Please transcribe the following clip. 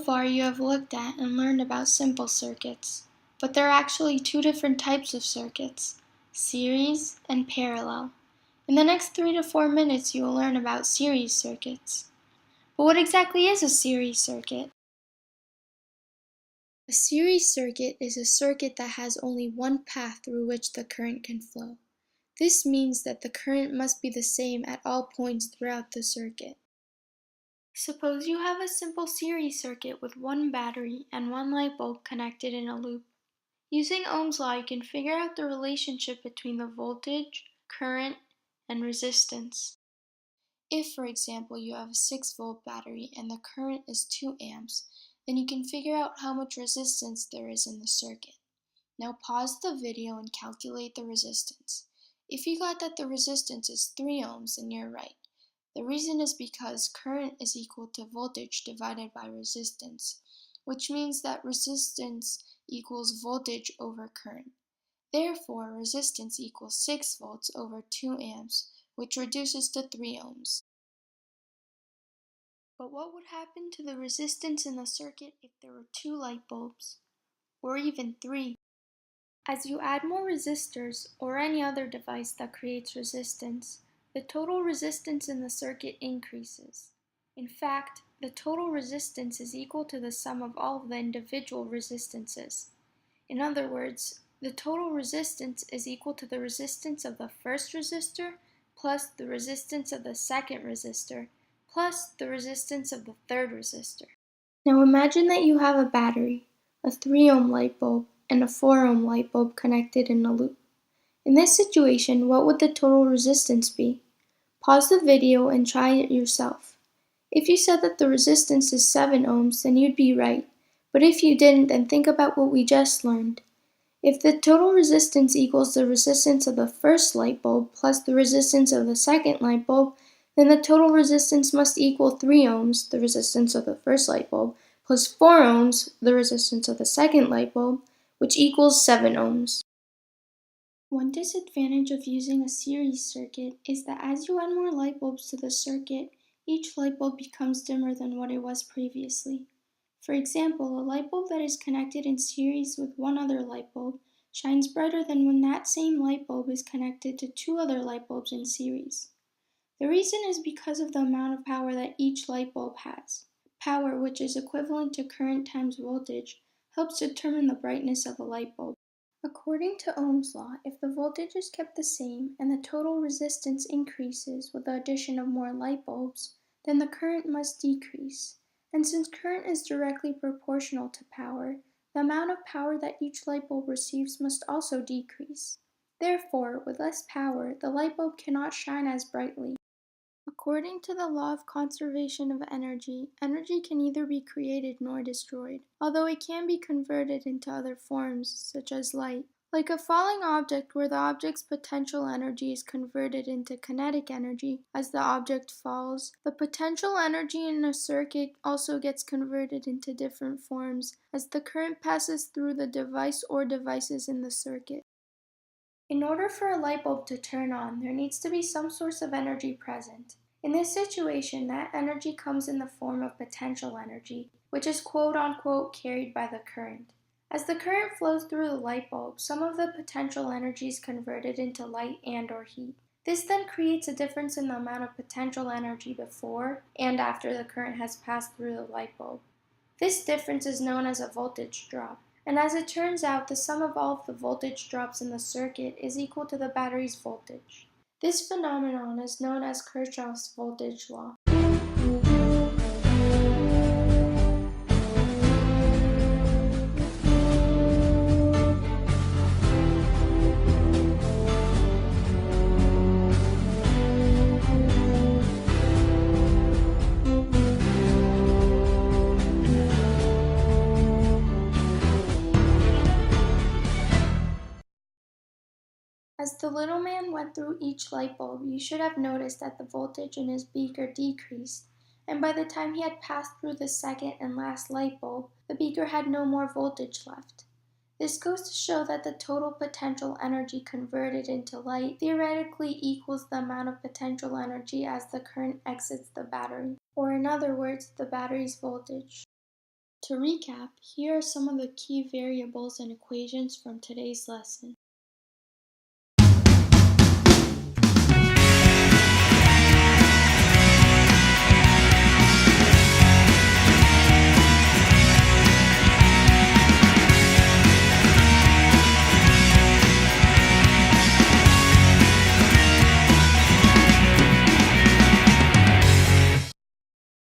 far you have looked at and learned about simple circuits, but there are actually two different types of circuits, series and parallel. In the next 3 to 4 minutes you will learn about series circuits. But what exactly is a series circuit? A series circuit is a circuit that has only one path through which the current can flow. This means that the current must be the same at all points throughout the circuit. Suppose you have a simple series circuit with one battery and one light bulb connected in a loop. Using Ohm's law, you can figure out the relationship between the voltage, current, and resistance. If, for example, you have a 6-volt battery and the current is 2 amps, then you can figure out how much resistance there is in the circuit. Now pause the video and calculate the resistance. If you got that the resistance is 3 ohms, then you're right. The reason is because current is equal to voltage divided by resistance, which means that resistance equals voltage over current. Therefore, resistance equals 6 volts over 2 amps, which reduces to 3 ohms. But what would happen to the resistance in the circuit if there were 2 light bulbs, or even 3? As you add more resistors, or any other device that creates resistance, the total resistance in the circuit increases. In fact, the total resistance is equal to the sum of all of the individual resistances. In other words, the total resistance is equal to the resistance of the first resistor plus the resistance of the second resistor plus the resistance of the third resistor. Now imagine that you have a battery, a 3 ohm light bulb, and a 4 ohm light bulb connected in a loop. In this situation, what would the total resistance be? Pause the video and try it yourself. If you said that the resistance is 7 ohms, then you'd be right. But if you didn't, then think about what we just learned. If the total resistance equals the resistance of the first light bulb plus the resistance of the second light bulb, then the total resistance must equal 3 ohms, the resistance of the first light bulb, plus 4 ohms, the resistance of the second light bulb, which equals 7 ohms. One disadvantage of using a series circuit is that as you add more light bulbs to the circuit, each light bulb becomes dimmer than what it was previously. For example, a light bulb that is connected in series with one other light bulb shines brighter than when that same light bulb is connected to 2 other light bulbs in series. The reason is because of the amount of power that each light bulb has. Power, which is equivalent to current times voltage, helps determine the brightness of a light bulb. According to Ohm's law, if the voltage is kept the same and the total resistance increases with the addition of more light bulbs, then the current must decrease. And since current is directly proportional to power, the amount of power that each light bulb receives must also decrease. Therefore, with less power, the light bulb cannot shine as brightly. According to the law of conservation of energy, energy can neither be created nor destroyed, although it can be converted into other forms, such as light. Like a falling object where the object's potential energy is converted into kinetic energy as the object falls, the potential energy in a circuit also gets converted into different forms as the current passes through the device or devices in the circuit. In order for a light bulb to turn on, there needs to be some source of energy present. In this situation, that energy comes in the form of potential energy, which is quote-unquote carried by the current. As the current flows through the light bulb, some of the potential energy is converted into light and/or heat. This then creates a difference in the amount of potential energy before and after the current has passed through the light bulb. This difference is known as a voltage drop. And as it turns out, the sum of all of the voltage drops in the circuit is equal to the battery's voltage. This phenomenon is known as Kirchhoff's voltage law. As the little man went through each light bulb, you should have noticed that the voltage in his beaker decreased, and by the time he had passed through the second and last light bulb, the beaker had no more voltage left. This goes to show that the total potential energy converted into light theoretically equals the amount of potential energy as the current exits the battery, or in other words, the battery's voltage. To recap, here are some of the key variables and equations from today's lesson.